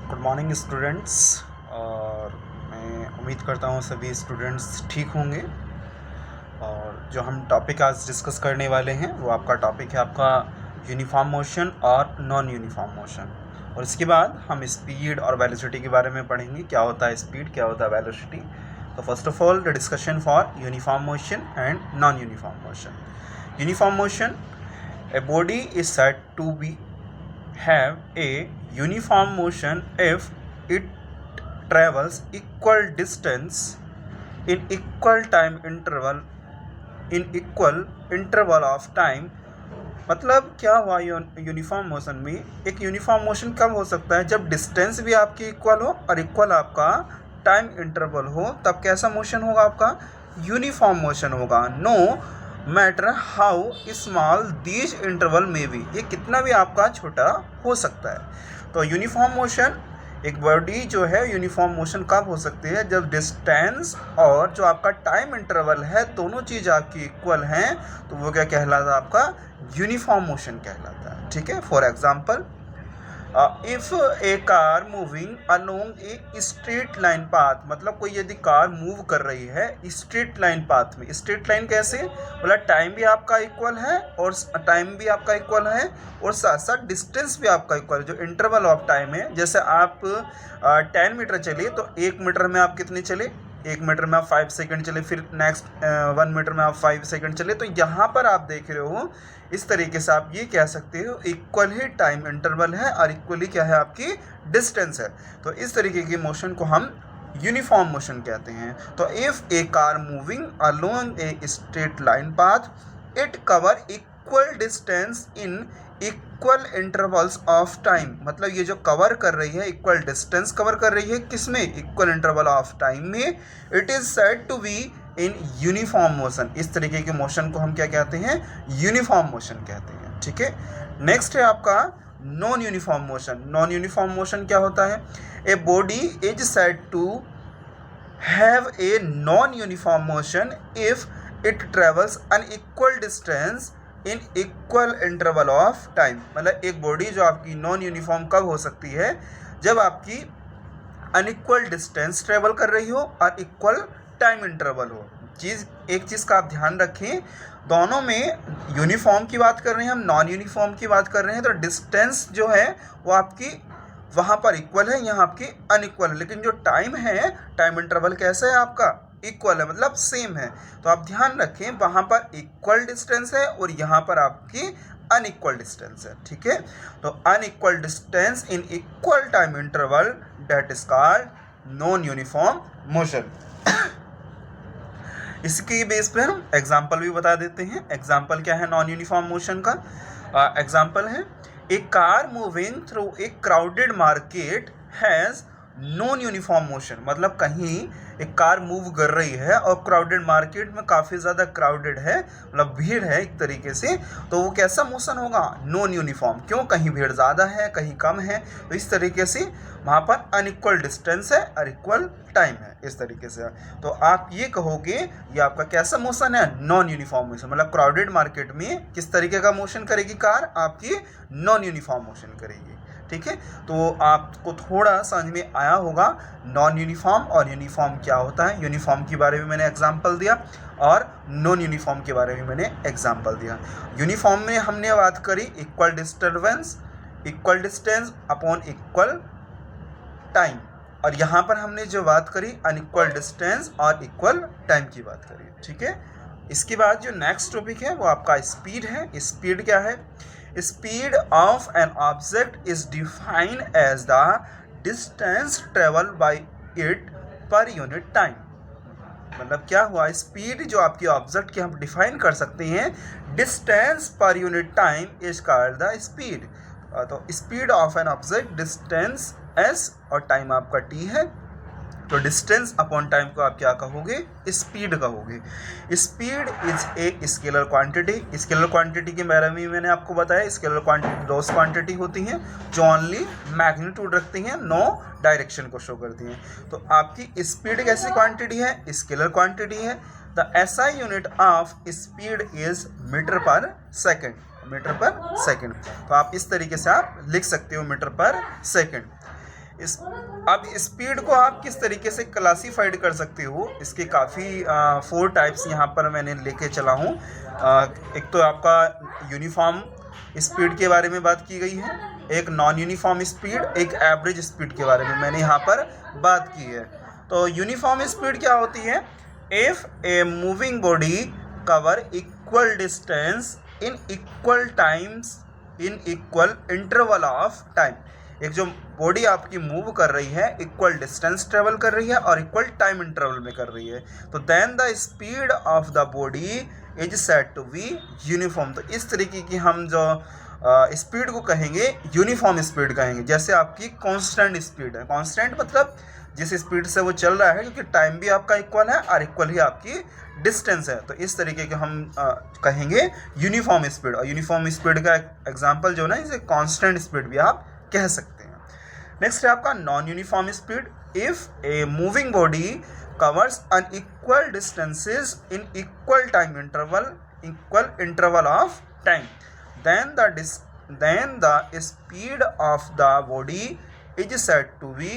Good morning students. और मैं उम्मीद करता हूँ सभी स्टूडेंट्स ठीक होंगे। और जो हम टॉपिक आज डिस्कस करने वाले हैं वो आपका टॉपिक है आपका यूनिफॉर्म मोशन और नॉन यूनिफॉर्म मोशन। और इसके बाद हम स्पीड और वेलोसिटी के बारे में पढ़ेंगे, क्या होता है स्पीड, क्या होता है वेलोसिटी। तो first of all the discussion for uniform motion and non uniform motion. Uniform motion, a body is said to be have a uniform motion if it travels equal distance in equal time interval in equal interval of time। मतलब क्या हुआ uniform motion में? एक uniform motion कब हो सकता है? जब डिस्टेंस भी आपकी इक्वल हो और इक्वल आपका टाइम इंटरवल हो, तब कैसा मोशन होगा? आपका यूनिफॉर्म मोशन होगा। No matter how small these interval में भी, ये कितना भी आपका छोटा हो सकता है। तो यूनिफॉर्म मोशन, एक बॉडी जो है यूनिफॉर्म मोशन कब हो सकती है? जब डिस्टेंस और जो आपका टाइम इंटरवल है दोनों चीज़ आपकी इक्वल हैं, तो वो क्या कहलाता है? आपका यूनिफॉर्म मोशन कहलाता है। ठीक है। For example, if A car moving along a straight line path, मतलब कोई यदि कार मूव कर रही है स्ट्रेट लाइन पाथ में। स्ट्रेट लाइन कैसे? मतलब टाइम भी आपका इक्वल है और साथ साथ डिस्टेंस भी आपका इक्वल है। जो इंटरवल ऑफ टाइम है, जैसे आप 10 मीटर चलिए तो 1 मीटर में आप कितने चले? 1 मीटर में आप 5 सेकंड चले, फिर नेक्स्ट 1 मीटर में आप 5 सेकंड चले। तो यहाँ पर आप देख रहे हो, इस तरीके से आप ये कह सकते हो इक्वल ही टाइम इंटरवल है और इक्वली क्या है? आपकी डिस्टेंस है। तो इस तरीके की मोशन को हम यूनिफॉर्म मोशन कहते हैं। तो if A car moving along a straight line path, it cover equal distance in equal intervals of time. मतलब ये जो कवर कर रही है, इक्वल डिस्टेंस कवर कर रही है, किसमें? इक्वल इंटरवल ऑफ टाइम में। It is said to be in uniform motion. इस तरीके के मोशन को हम क्या कहते हैं? यूनिफॉर्म मोशन कहते हैं। ठीक है। नेक्स्ट है आपका non uniform motion. Non uniform motion क्या होता है? A body is said to have a non uniform motion if it travels unequal distance in equal interval of time. मतलब एक बॉडी जो आपकी नॉन यूनिफॉर्म कब हो सकती है? जब आपकी अनइक्वल डिस्टेंस ट्रेवल कर रही हो और इक्वल टाइम इंटरवल हो। एक चीज़ का आप ध्यान रखें, दोनों में यूनिफॉर्म की बात कर रहे हैं हम, नॉन यूनिफॉर्म की बात कर रहे हैं। तो डिस्टेंस जो है वो आपकी वहाँ पर इक्वल है, यहाँ आपकी अनइक्वल है। लेकिन जो टाइम है, टाइम इंटरवल कैसा है? आपका इक्वल है, मतलब सेम है। तो आप ध्यान रखें, वहाँ पर इक्वल डिस्टेंस है और यहाँ पर आपकी अनइक्वल डिस्टेंस है। ठीक है। तो unequal distance in equal time interval, that is called non uniform motion. इसकी बेस पर हम एग्जाम्पल भी बता देते हैं। एग्जाम्पल क्या है नॉन यूनिफॉर्म मोशन का? एग्जाम्पल है, a car moving through a crowded market has non uniform motion. मतलब कहीं एक कार मूव कर रही है और क्राउडेड मार्केट में काफ़ी ज़्यादा क्राउडेड है, मतलब भीड़ है एक तरीके से, तो वो कैसा मोशन होगा? Non uniform. क्यों? कहीं भीड़ ज़्यादा है, कहीं कम है। तो इस तरीके से वहाँ पर अनइक्वल डिस्टेंस है और इक्वल टाइम है, इस तरीके से। तो आप ये कहोगे ये आपका कैसा मोशन है? Non uniform motion. मतलब क्राउडेड मार्केट में किस तरीके का मोशन करेगी कार? आपकी नॉन यूनिफॉर्म मोशन करेगी। ठीक है। तो आपको थोड़ा समझ में आया होगा नॉन यूनिफॉर्म और यूनिफॉर्म क्या होता है। यूनिफॉर्म के बारे में मैंने एग्जांपल दिया और नॉन यूनिफॉर्म के बारे में मैंने एग्जांपल दिया। यूनिफॉर्म में हमने बात करी equal distance upon equal time, और यहाँ पर हमने जो बात करी अनइक्वल डिस्टेंस और इक्वल टाइम की बात करी। ठीक है। इसके बाद जो नेक्स्ट टॉपिक है वो आपका स्पीड है। स्पीड क्या है? Speed of an object is defined as the distance traveled by it per unit time। मतलब क्या हुआ? स्पीड जो आपकी ऑब्जेक्ट की हम डिफाइन कर सकते हैं, डिस्टेंस पर unit time is called the speed. तो speed of an object, distance S और टाइम आपका टी है। तो डिस्टेंस अपॉन टाइम को आप क्या कहोगे? स्पीड कहोगे। Speed is a scalar quantity. Scalar quantity के बारे में मैंने आपको बताया, स्केलर क्वांटिटी दोज क्वांटिटी होती हैं जो ओनली मैग्नीट्यूड रखती हैं, नो डायरेक्शन को शो करती हैं। तो आपकी स्पीड कैसी क्वांटिटी है? स्केलर क्वांटिटी है। The SI unit of speed is metre per second. Metre per second. तो आप इस तरीके से आप लिख सकते हो मीटर पर सेकेंड। इस अब स्पीड को आप किस तरीके से क्लासीफाइड कर सकते हो, इसके काफ़ी 4 टाइप्स यहाँ पर मैंने लेके चला हूँ। एक तो आपका यूनिफॉर्म स्पीड के बारे में बात की गई है, एक नॉन यूनिफॉर्म स्पीड, एक एवरेज स्पीड के बारे में मैंने यहाँ पर बात की है। तो यूनिफॉर्म स्पीड क्या होती है? If A moving body cover equal distance in equal times in equal interval of time, एक जो बॉडी आपकी मूव कर रही है इक्वल डिस्टेंस ट्रेवल कर रही है और इक्वल टाइम इंटरवल में कर रही है, तो then the speed of the body is said to be uniform. तो इस तरीके की हम जो स्पीड को कहेंगे यूनिफॉर्म स्पीड कहेंगे। जैसे आपकी कांस्टेंट स्पीड है, कांस्टेंट मतलब जिस स्पीड से वो चल रहा है, क्योंकि टाइम भी आपका इक्वल है और इक्वल ही आपकी डिस्टेंस है, तो इस तरीके के हम कहेंगे यूनिफॉर्म स्पीड। और यूनिफॉर्म स्पीड का एग्जांपल जो ना, इसे कांस्टेंट स्पीड भी आप कह सकते हैं। नेक्स्ट है आपका non uniform speed. If a moving body covers unequal distances in equal interval of time, then the speed of the body is said to be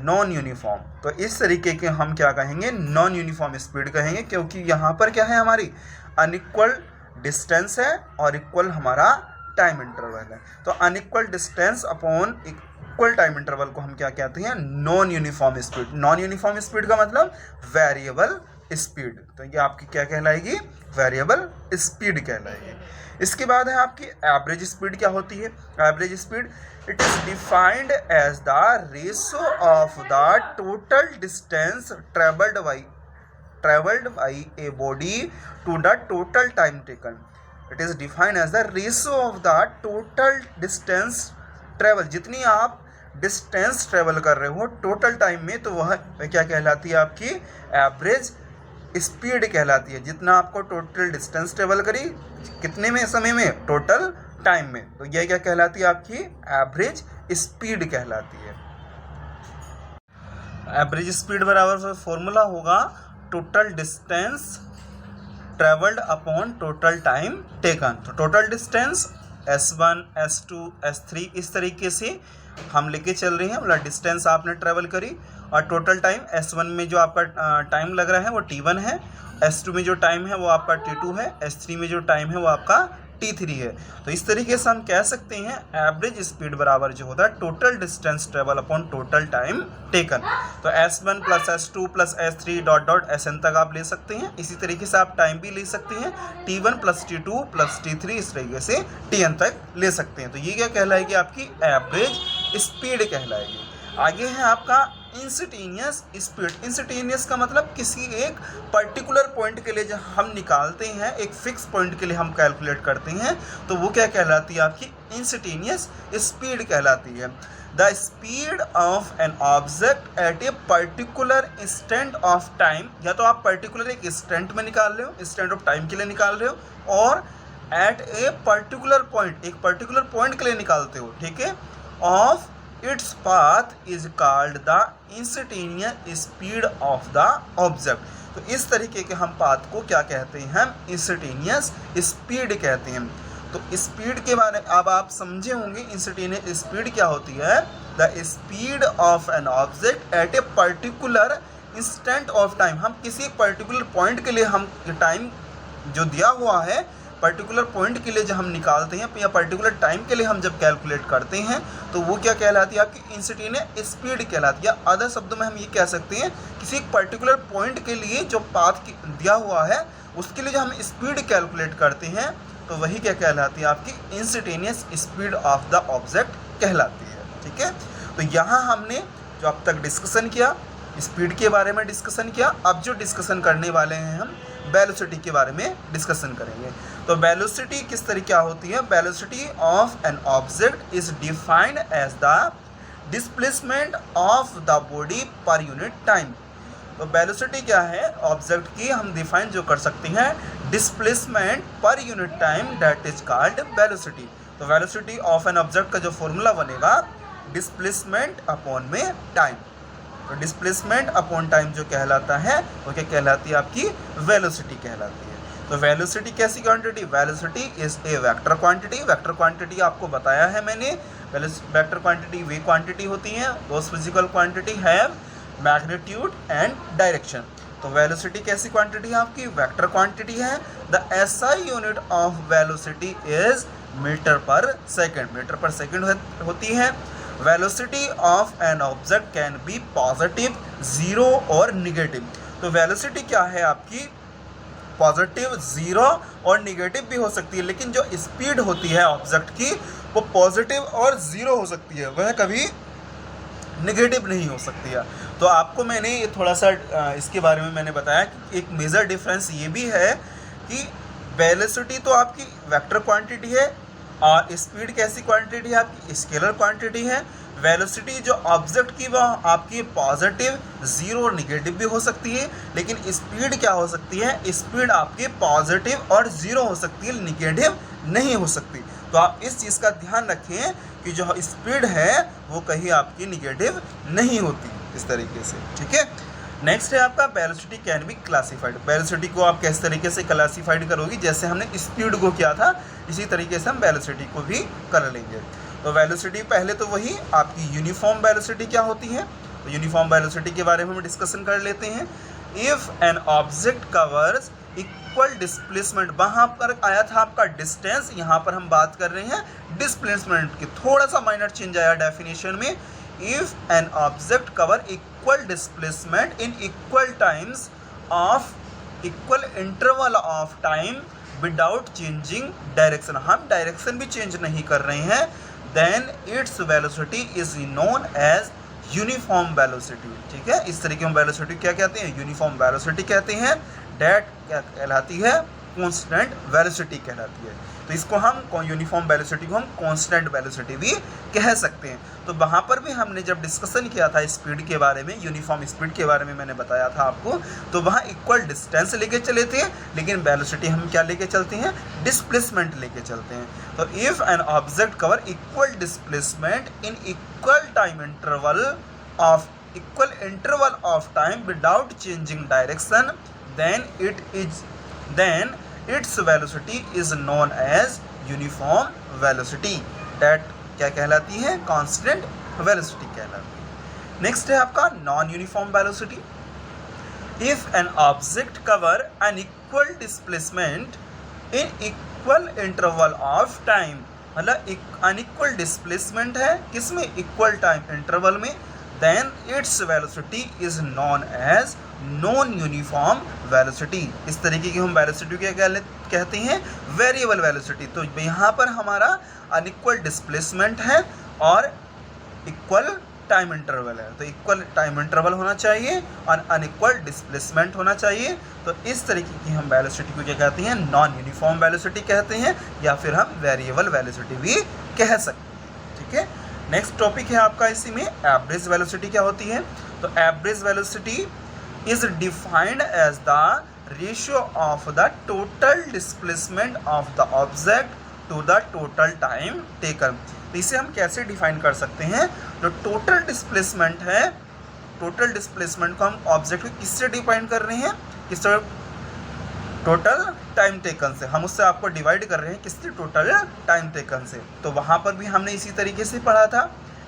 non uniform. तो इस तरीके के हम क्या कहेंगे? नॉन यूनिफॉर्म स्पीड कहेंगे, क्योंकि यहाँ पर क्या है, हमारी अनइक्वल डिस्टेंस है और इक्वल हमारा टाइम इंटरवल है। तो unequal distance upon equal time interval को हम क्या कहते हैं? Non uniform speed. Non uniform speed का मतलब वेरिएबल स्पीड, तो ये आपकी क्या कहलाएगी? वेरिएबल स्पीड कहलाएगी। इसके बाद है आपकी एवरेज स्पीड। क्या होती है average speed? It is defined as the ratio of the total distance travelled by a body to the total time taken. It is defined as the ratio of the total distance travel, जितनी आप distance travel कर रहे हो total time में, तो वह क्या कहलाती है? आपकी एवरेज स्पीड कहलाती है। जितना आपको टोटल डिस्टेंस ट्रेवल करी, कितने में समय में? टोटल टाइम में, तो यह क्या कहलाती है? आपकी एवरेज स्पीड कहलाती है। एवरेज स्पीड बराबर फॉर्मूला होगा total distance travelled upon total time taken. तो total distance S1, S2, S3 इस तरीके से हम लेके चल रहे हैं, मतलब डिस्टेंस आपने ट्रेवल करी, और टोटल टाइम S1 में जो आपका टाइम लग रहा है वो T1 है, S2 में जो टाइम है वो आपका T2 है, S3 में जो टाइम है वो आपका T3 है। तो इस तरीके से हम कह सकते हैं एवरेज स्पीड बराबर जो होता है total distance travel upon total time taken. तो S1 plus S2 plus S3 dot dot Sn तक आप ले सकते हैं। इसी तरीके से आप टाइम भी ले सकते हैं, T1 plus T2 plus T3 इस तरीके से Tn तक ले सकते हैं। तो ये क्या कहलाएगी? आपकी एवरेज स्पीड कहलाएगी। आगे है आपका इंस्टेंटेनियस स्पीड। इंस्टेंटेनियस का मतलब किसी एक पर्टिकुलर पॉइंट के लिए जब हम निकालते हैं, एक फिक्स पॉइंट के लिए हम कैलकुलेट करते हैं, तो वो क्या कहलाती है? आपकी इंस्टेंटेनियस स्पीड कहलाती है। The speed of an object at a particular instant of time, या तो आप पर्टिकुलर एक इंस्टेंट में निकाल रहे हो, इंस्टेंट ऑफ टाइम के लिए निकाल रहे हो, और एट ए पर्टिकुलर पॉइंट, एक पर्टिकुलर पॉइंट के लिए निकालते हो, ठीक है, of its path is called the instantaneous speed of the object. तो इस तरीके के हम पाथ को क्या कहते हैं? हम इंस्टेंटेनियस स्पीड कहते हैं। तो स्पीड के बारे में अब आप समझे होंगे इंस्टेंटेनियस स्पीड क्या होती है? The speed of an object at a particular instant of time. हम किसी एक पर्टिकुलर पॉइंट के लिए हम टाइम जो दिया हुआ है, पर्टिकुलर पॉइंट के लिए जब हम निकालते हैं या पर्टिकुलर टाइम के लिए हम जब कैलकुलेट करते हैं, तो वो क्या कहलाती है? आपकी इंस्टेंटेनियस स्पीड कहलाती है। अदर शब्दों में हम ये कह सकते हैं किसी एक पर्टिकुलर पॉइंट के लिए जो पाथ दिया हुआ है उसके लिए जो हम स्पीड कैलकुलेट करते हैं, तो वही क्या कहलाती है? आपकी instantaneous speed of the object कहलाती है। ठीक है, तो यहाँ हमने जो अब तक डिस्कशन किया, स्पीड के बारे में डिस्कशन किया। अब जो डिस्कशन करने वाले हैं हम वेलोसिटी के बारे में डिस्कशन करेंगे। तो वेलोसिटी किस तरह क्या होती है? Velocity of an object is defined as the displacement of the body per unit time. तो वेलोसिटी क्या है? ऑब्जेक्ट की हम डिफाइन जो कर सकते हैं डिस्प्लेसमेंट पर unit time, that is called velocity. तो वेलोसिटी ऑफ एन ऑब्जेक्ट का जो फॉर्मूला बनेगा डिस्प्लेसमेंट अपॉन में टाइम। तो डिस्प्लेसमेंट अपॉन टाइम जो कहलाता है वो क्या कहलाती है? आपकी वेलोसिटी कहलाती है। तो वेलोसिटी कैसी quantity? Velocity is a vector quantity. Vector quantity आपको बताया है मैंने, वेक्टर क्वांटिटी वे क्वांटिटी होती हैं, those physical quantity have magnitude and direction. तो वेलोसिटी कैसी क्वांटिटी है आपकी? वेक्टर क्वांटिटी है। The SI unit of velocity is metre per second, metre per second होती है। Velocity of an object can be positive, zero और negative. तो velocity क्या है आपकी? पॉजिटिव, जीरो और निगेटिव भी हो सकती है, लेकिन जो स्पीड होती है ऑब्जेक्ट की वो पॉजिटिव और जीरो हो सकती है, वह कभी निगेटिव नहीं हो सकती है। तो आपको मैंने ये थोड़ा सा इसके बारे में मैंने बताया कि एक मेजर डिफरेंस ये भी है कि वेलोसिटी तो आपकी वेक्टर क्वांटिटी है और स्पीड कैसी क्वांटिटी है आपकी? स्केलर क्वांटिटी है। वेलोसिटी जो ऑब्जेक्ट की वह आपकी पॉजिटिव, जीरो और निगेटिव भी हो सकती है, लेकिन स्पीड क्या हो सकती है? स्पीड आपकी पॉजिटिव और जीरो हो सकती है, निगेटिव नहीं हो सकती। तो आप इस चीज़ का ध्यान रखें कि जो स्पीड है वो कहीं आपकी निगेटिव नहीं होती इस तरीके से, ठीक है। नेक्स्ट है आपका velocity can be classified. Velocity को आप किस तरीके से क्लासिफाइड करोगी? जैसे हमने स्पीड को किया था इसी तरीके से हम वेलोसिटी को भी कर लेंगे। तो वेलोसिटी पहले तो वही आपकी यूनिफॉर्म वेलोसिटी क्या होती है, तो यूनिफॉर्म वेलोसिटी के बारे में हम डिस्कशन कर लेते हैं। If an object covers equal displacement, वहाँ पर आया था आपका डिस्टेंस, यहाँ पर हम बात कर रहे हैं डिस्प्लेसमेंट की, थोड़ा सा माइनर चेंज आया डेफिनेशन में। If an object cover equal displacement in equal times of equal interval of time without changing direction, हम डायरेक्शन भी चेंज नहीं कर रहे हैं, then its velocity is known as uniform velocity, ठीक है। इस तरीके हम वेलोसिटी क्या कहते हैं? यूनिफॉर्म वेलोसिटी कहते हैं। डेट क्या कहलाती है? कांस्टेंट वेलोसिटी कहलाती है। तो इसको हम यूनिफॉर्म वेलोसिटी को हम कांस्टेंट वेलोसिटी भी कह सकते हैं। तो वहाँ पर भी हमने जब डिस्कशन किया था स्पीड के बारे में, यूनिफॉर्म स्पीड के बारे में मैंने बताया था आपको, तो वहाँ इक्वल डिस्टेंस लेके चले थे, लेकिन वेलोसिटी हम क्या लेके चलते हैं? डिस्प्लेसमेंट लेके चलते हैं। तो if N object cover equal displacement in equal time interval of time without changing direction, then its velocity is known as uniform velocity, that क्या कहलाती है? constant velocity कहलाती है। नेक्स्ट है आपका non uniform velocity. If an object cover an equal displacement in equal interval of time, मतलब unequal displacement है किसमें? इक्वल टाइम इंटरवल में, then its velocity is known as non uniform velocity. इस तरीके की हम वेलोसिटी क्या कहते हैं? Variable velocity. तो यहाँ पर हमारा अनइक्वल डिस्प्लेसमेंट है और इक्वल टाइम इंटरवल है, तो इक्वल टाइम इंटरवल होना चाहिए और अनइक्वल डिस्प्लेसमेंट होना चाहिए। तो इस तरीके की हम वेलोसिटी को क्या कहते हैं? नॉन यूनिफॉर्म वेलोसिटी कहते हैं, या फिर हम वेरिएबल वेलोसिटी भी कह सकते हैं, ठीक है। नेक्स्ट टॉपिक है आपका इसी में एवरेज वेलोसिटी क्या होती है। तो average velocity is defined as the ratio of the total displacement of the object to the total time taken। तो इसे हम कैसे डिफाइन कर सकते हैं? जो टोटल डिस्प्लेसमेंट है, टोटल डिस्प्लेसमेंट को हम ऑब्जेक्ट को किससे डिफाइन कर रहे हैं? किससे? टोटल टाइम टेकन से। हम उससे आपको डिवाइड कर रहे हैं किससे? टोटल टाइम टेकन से। तो वहाँ पर भी हमने इसी तरीके से पढ़ा था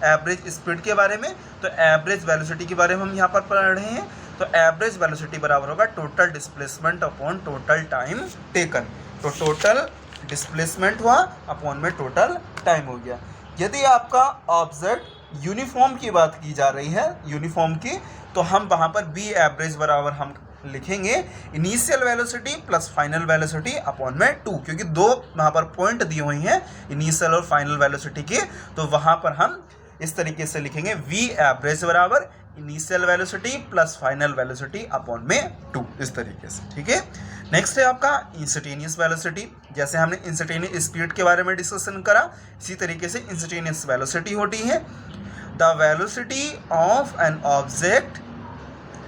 एवरेज स्पीड के बारे में, तो एवरेज वेलोसिटी के बारे में हम यहाँ पर पढ़ रहे हैं। तो एवरेज वेलोसिटी बराबर होगा total displacement upon total time taken. तो टोटल डिस्प्लेसमेंट हुआ अपॉन में टोटल टाइम हो गया। यदि आपका ऑब्जेक्ट यूनिफॉर्म की बात की जा रही है, यूनिफॉर्म की, तो हम वहाँ पर बी एवरेज बराबर हम लिखेंगे initial velocity plus final velocity upon में 2, क्योंकि दो वहाँ पर पॉइंट दिए हुए हैं इनिशियल और फाइनल वेलोसिटी के। तो वहाँ पर हम इस तरीके से लिखेंगे वी एवरेज बराबर initial velocity plus final velocity upon में 2, इस तरीके से, ठीक है। नेक्स्ट है आपका इंस्टेंटेनियस वेलोसिटी। जैसे हमने इंस्टेंटेनियस स्पीड के बारे में डिस्कशन करा, इसी तरीके से इंस्टेंटेनियस वेलोसिटी होती है the velocity of an object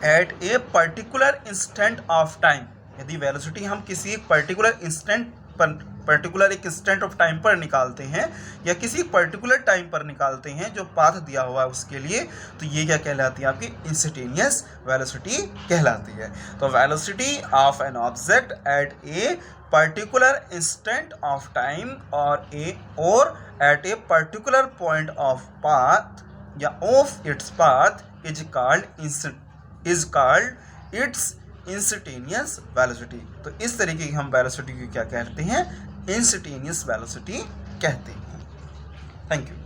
at a particular instant of time. यदि वेलोसिटी हम किसी एक पर्टिकुलर इंस्टेंट पर, पर्टिकुलर एक इंस्टेंट ऑफ टाइम पर निकालते हैं या किसी पर्टिकुलर टाइम पर निकालते हैं जो पाथ दिया हुआ है उसके लिए, तो ये क्या कहलाती है? आपकी इंस्टेंटेनियस वेलोसिटी कहलाती है। तो velocity of an object at A particular instant of time or at a particular point of path या of its path is called its instantaneous velocity। तो इस तरीके की हम वेलोसिटी को क्या कहते हैं, इंस्टेंटेनियस वेलोसिटी कहते हैं। Thank you.